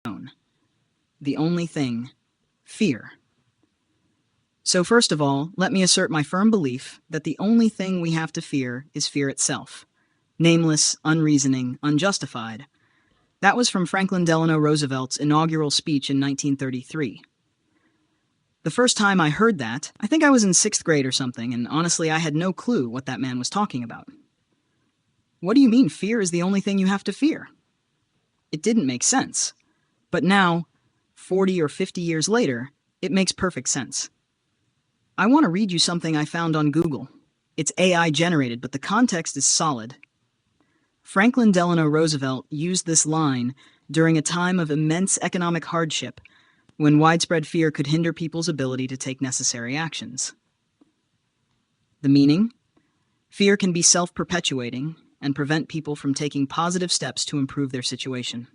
The only thing, fear. So first of all, let me assert my firm belief that the only thing we have to fear is fear itself. Nameless, unreasoning, unjustified. That was from Franklin Delano Roosevelt's inaugural speech in 1933. The first time I heard that, I think I was in 6th grade or something, and honestly I had no clue what that man was talking about. What do you mean fear is the only thing you have to fear? It didn't make sense. But now, 40 or 50 years later, it makes perfect sense. I want to read you something I found on Google. It's AI generated, but the context is solid. Franklin Delano Roosevelt used this line during a time of immense economic hardship when widespread fear could hinder people's ability to take necessary actions. The meaning? Fear can be self-perpetuating and prevent people from taking positive steps to improve their situation.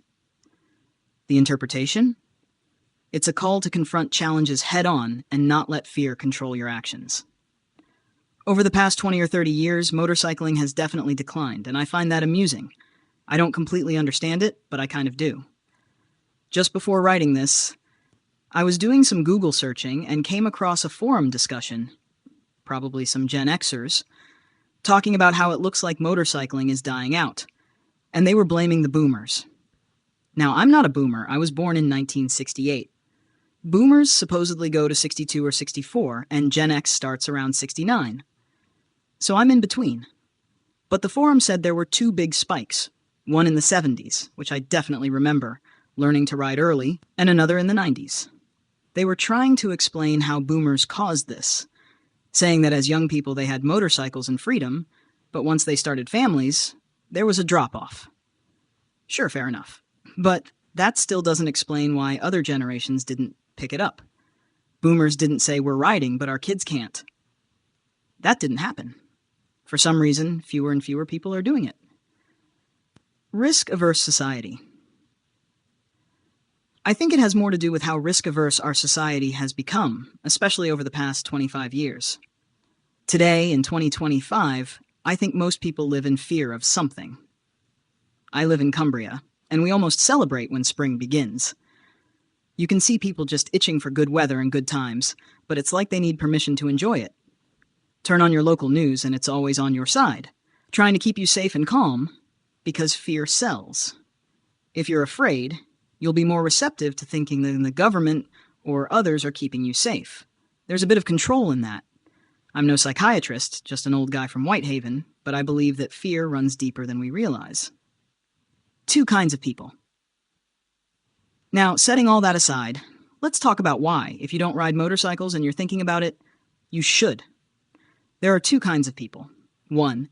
The interpretation? It's a call to confront challenges head-on and not let fear control your actions. Over the past 20 or 30 years, motorcycling has definitely declined, and I find that amusing. I don't completely understand it, but I kind of do. Just before writing this, I was doing some Google searching and came across a forum discussion, probably some Gen Xers, talking about how it looks like motorcycling is dying out, and they were blaming the boomers. Now, I'm not a boomer. I was born in 1968. Boomers supposedly go to 62 or 64, and Gen X starts around 69. So I'm in between. But the forum said there were 2 big spikes, one in the 70s, which I definitely remember, learning to ride early, and another in the 90s. They were trying to explain how boomers caused this, saying that as young people they had motorcycles and freedom, but once they started families, there was a drop-off. Sure, fair enough. But that still doesn't explain why other generations didn't pick it up. Boomers didn't say we're riding, but our kids can't. That didn't happen. For some reason, fewer and fewer people are doing it. Risk-averse society. I think it has more to do with how risk-averse our society has become, especially over the past 25 years. Today, in 2025, I think most people live in fear of something. I live in Cumbria, and we almost celebrate when spring begins. You can see people just itching for good weather and good times, but it's like they need permission to enjoy it. Turn on your local news and it's always on your side, trying to keep you safe and calm, because fear sells. If you're afraid, you'll be more receptive to thinking that the government or others are keeping you safe. There's a bit of control in that. I'm no psychiatrist, just an old guy from Whitehaven, but I believe that fear runs deeper than we realize. 2 kinds of people. Now, setting all that aside, let's talk about why, if you don't ride motorcycles and you're thinking about it, you should. There are 2 kinds of people. 1,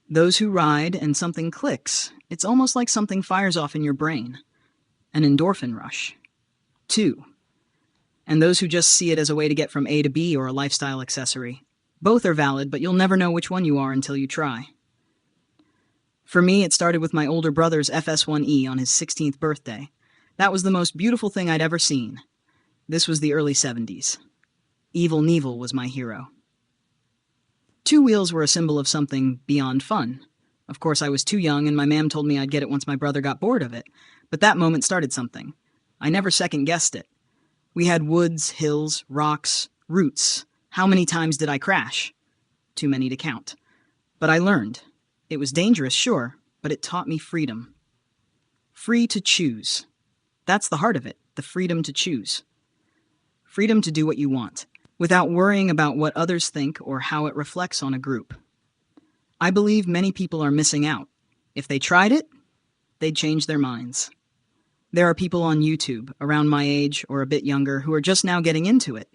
those who ride and something clicks. It's almost like something fires off in your brain. An endorphin rush. 2, and those who just see it as a way to get from A to B or a lifestyle accessory. Both are valid, but you'll never know which one you are until you try. For me, it started with my older brother's FS1E on his 16th birthday. That was the most beautiful thing I'd ever seen. This was the early 70s. Evil Knievel was my hero. 2 wheels were a symbol of something beyond fun. Of course, I was too young, and my mom told me I'd get it once my brother got bored of it. But that moment started something. I never second-guessed it. We had woods, hills, rocks, roots. How many times did I crash? Too many to count. But I learned. It was dangerous, sure, but it taught me freedom. Free to choose. That's the heart of it, the freedom to choose. Freedom to do what you want, without worrying about what others think or how it reflects on a group. I believe many people are missing out. If they tried it, they'd change their minds. There are people on YouTube, around my age or a bit younger, who are just now getting into it,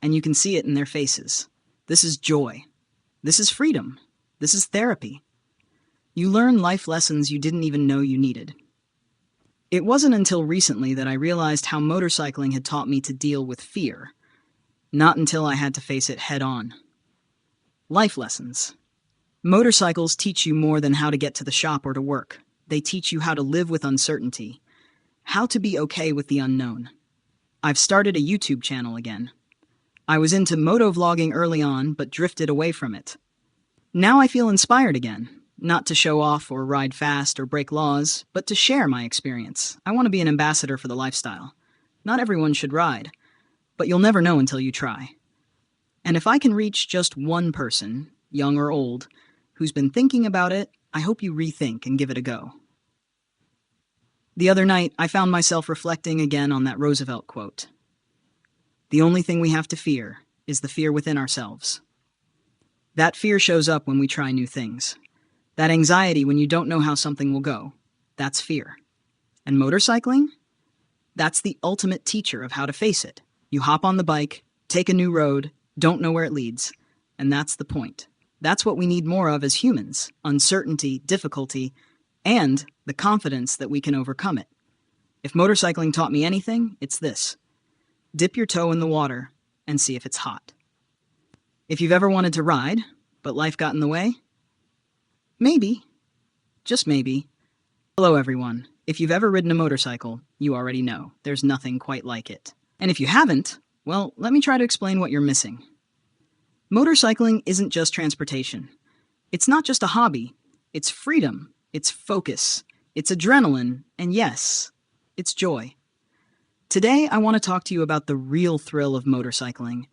and you can see it in their faces. This is joy. This is freedom. This is therapy. You learn life lessons you didn't even know you needed. It wasn't until recently that I realized how motorcycling had taught me to deal with fear. Not until I had to face it head-on. Life lessons. Motorcycles teach you more than how to get to the shop or to work. They teach you how to live with uncertainty, how to be okay with the unknown. I've started a YouTube channel again. I was into motovlogging early on, but drifted away from it. Now I feel inspired again. not to show off or ride fast or break laws, but to share my experience. I want to be an ambassador for the lifestyle. Not everyone should ride, but you'll never know until you try. And if I can reach just one person, young or old, who's been thinking about it, I hope you rethink and give it a go. The other night, I found myself reflecting again on that Roosevelt quote. The only thing we have to fear is the fear within ourselves. That fear shows up when we try new things. That anxiety when you don't know how something will go, that's fear. And motorcycling? That's the ultimate teacher of how to face it. You hop on the bike, take a new road, don't know where it leads, and that's the point. That's what we need more of as humans: uncertainty, difficulty, and the confidence that we can overcome it. If motorcycling taught me anything, it's this: dip your toe in the water and see if it's hot. If you've ever wanted to ride, but life got in the way, maybe, just maybe. Hello everyone. If you've ever ridden a motorcycle, you already know there's nothing quite like it. And if you haven't, well, let me try to explain what you're missing. Motorcycling isn't just transportation. It's not just a hobby. It's freedom. It's focus. It's adrenaline. And yes, it's joy. Today, I want to talk to you about the real thrill of motorcycling.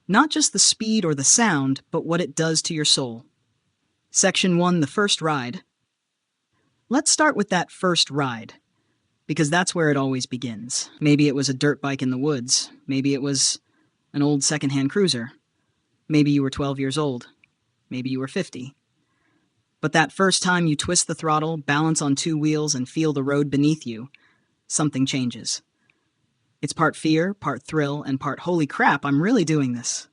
Not just the speed or the sound, but what it does to your soul. Section 1, the first ride. Let's start with that first ride, because that's where it always begins. Maybe it was a dirt bike in the woods. Maybe it was an old secondhand cruiser. Maybe you were 12 years old. Maybe you were 50. But that first time you twist the throttle, balance on two wheels, and feel the road beneath you, something changes. It's part fear, part thrill, and part holy crap, I'm really doing this.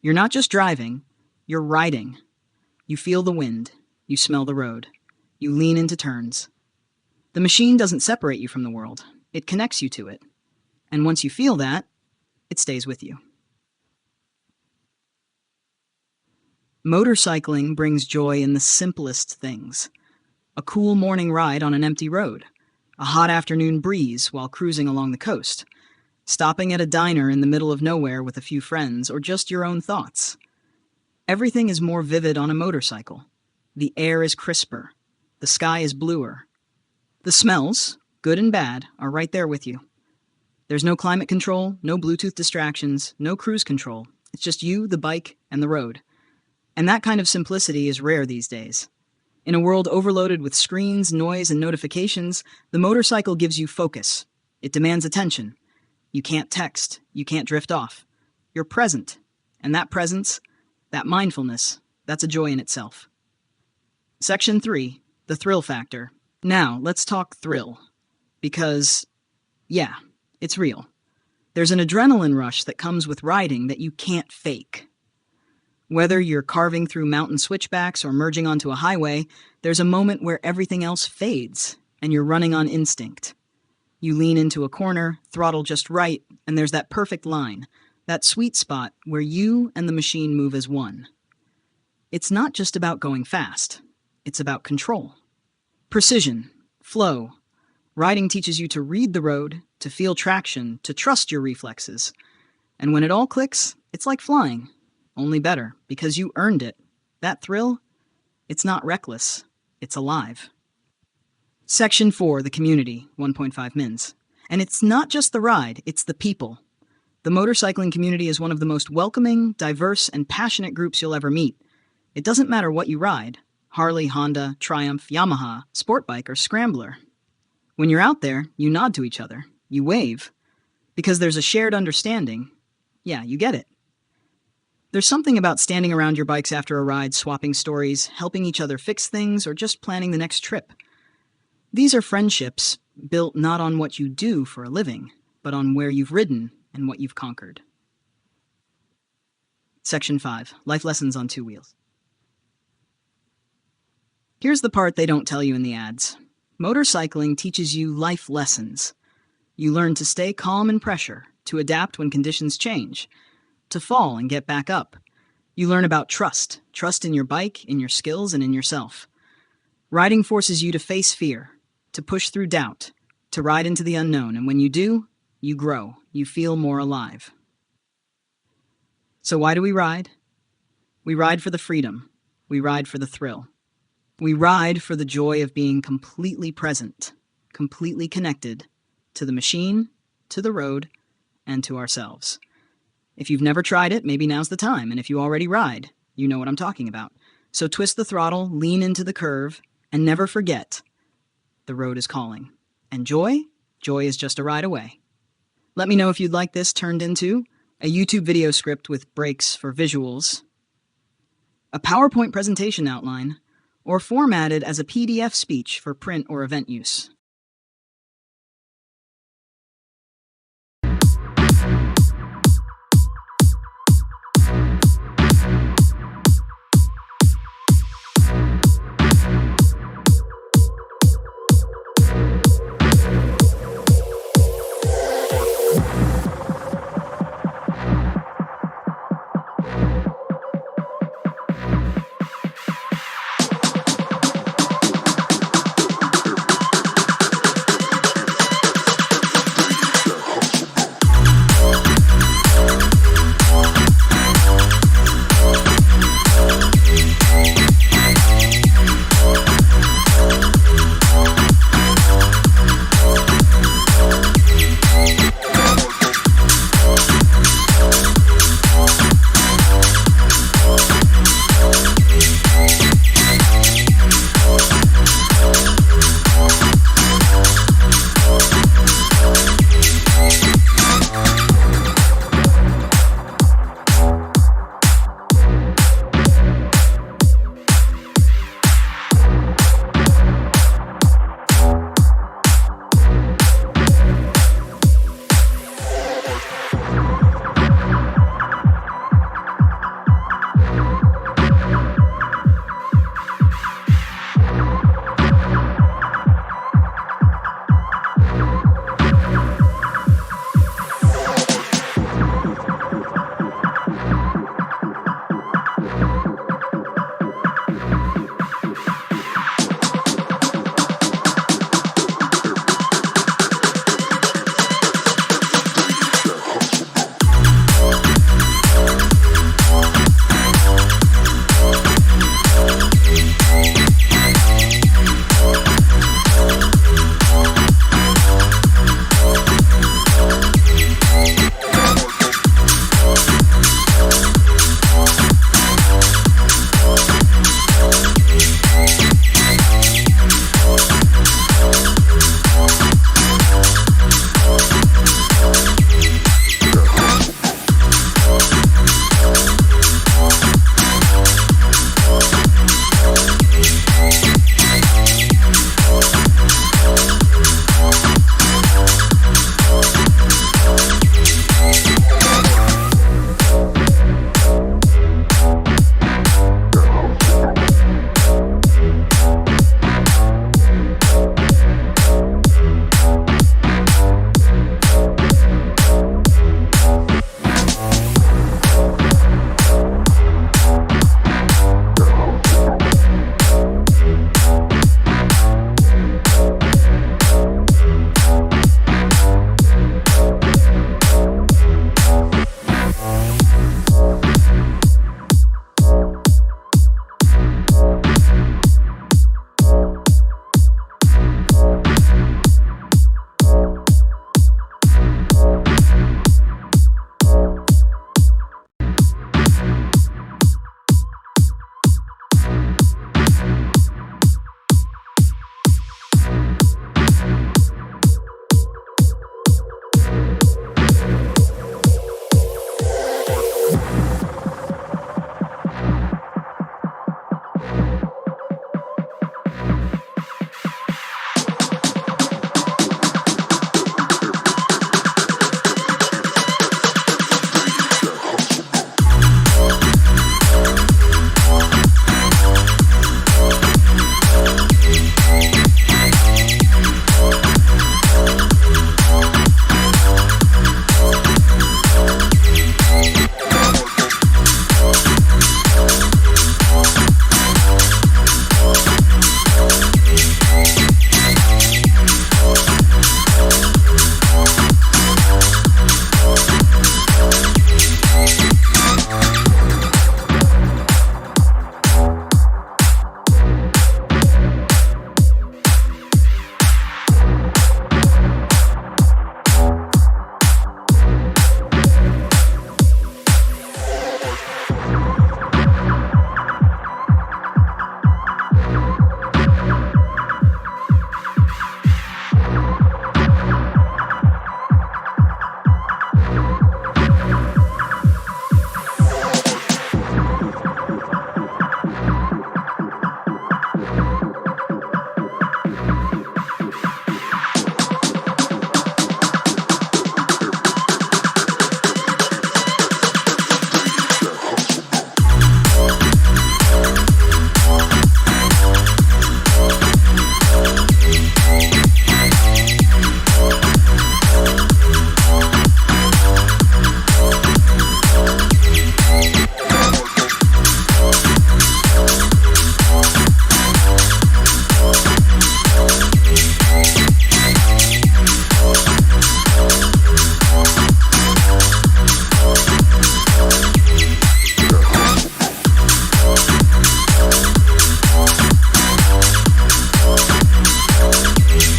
You're not just driving, you're riding. You feel the wind. You smell the road. You lean into turns. The machine doesn't separate you from the world. It connects you to it. And once you feel that, it stays with you. Motorcycling brings joy in the simplest things. A cool morning ride on an empty road. A hot afternoon breeze while cruising along the coast. Stopping at a diner in the middle of nowhere with a few friends, or just your own thoughts. Everything is more vivid on a motorcycle. The air is crisper. The sky is bluer. The smells, good and bad, are right there with you. There's no climate control, no Bluetooth distractions, no cruise control. It's just you, the bike, and the road. And that kind of simplicity is rare these days. In a world overloaded with screens, noise, and notifications, the motorcycle gives you focus. It demands attention. You can't text. You can't drift off. You're present. And that presence, that mindfulness, that's a joy in itself. Section 3, the thrill factor. Now, let's talk thrill. Because, yeah, it's real. There's an adrenaline rush that comes with riding that you can't fake. Whether you're carving through mountain switchbacks or merging onto a highway, there's a moment where everything else fades, and you're running on instinct. You lean into a corner, throttle just right, and there's that perfect line, that sweet spot where you and the machine move as one. It's not just about going fast. It's about control. Precision, flow. Riding teaches you to read the road, to feel traction, to trust your reflexes. And when it all clicks, it's like flying. Only better, because you earned it. That thrill, it's not reckless, it's alive. Section 4, the community, 1.5 mins. And it's not just the ride, it's the people. The motorcycling community is one of the most welcoming, diverse, and passionate groups you'll ever meet. It doesn't matter what you ride, Harley, Honda, Triumph, Yamaha, sport bike, or scrambler. When you're out there, you nod to each other, you wave, because there's a shared understanding. Yeah, you get it. There's something about standing around your bikes after a ride, swapping stories, helping each other fix things, or just planning the next trip. These are friendships built not on what you do for a living, but on where you've ridden and what you've conquered. Section 5, life lessons on two wheels. Here's the part they don't tell you in the ads. Motorcycling teaches you life lessons. You learn to stay calm in pressure, to adapt when conditions change, to fall and get back up. You learn about trust in your bike, in your skills, and in yourself. Riding forces you to face fear, to push through doubt, to ride into the unknown, and when you do, you grow, you feel more alive. So why do we ride? We ride for the freedom. We ride for the thrill. We ride for the joy of being completely present, completely connected to the machine, to the road, and to ourselves. If you've never tried it, maybe now's the time, and if you already ride, you know what I'm talking about. So twist the throttle, lean into the curve, and never forget, the road is calling. And joy is just a ride away. Let me know if you'd like this turned into a YouTube video script with breaks for visuals, a PowerPoint presentation outline, or formatted as a PDF speech for print or event use.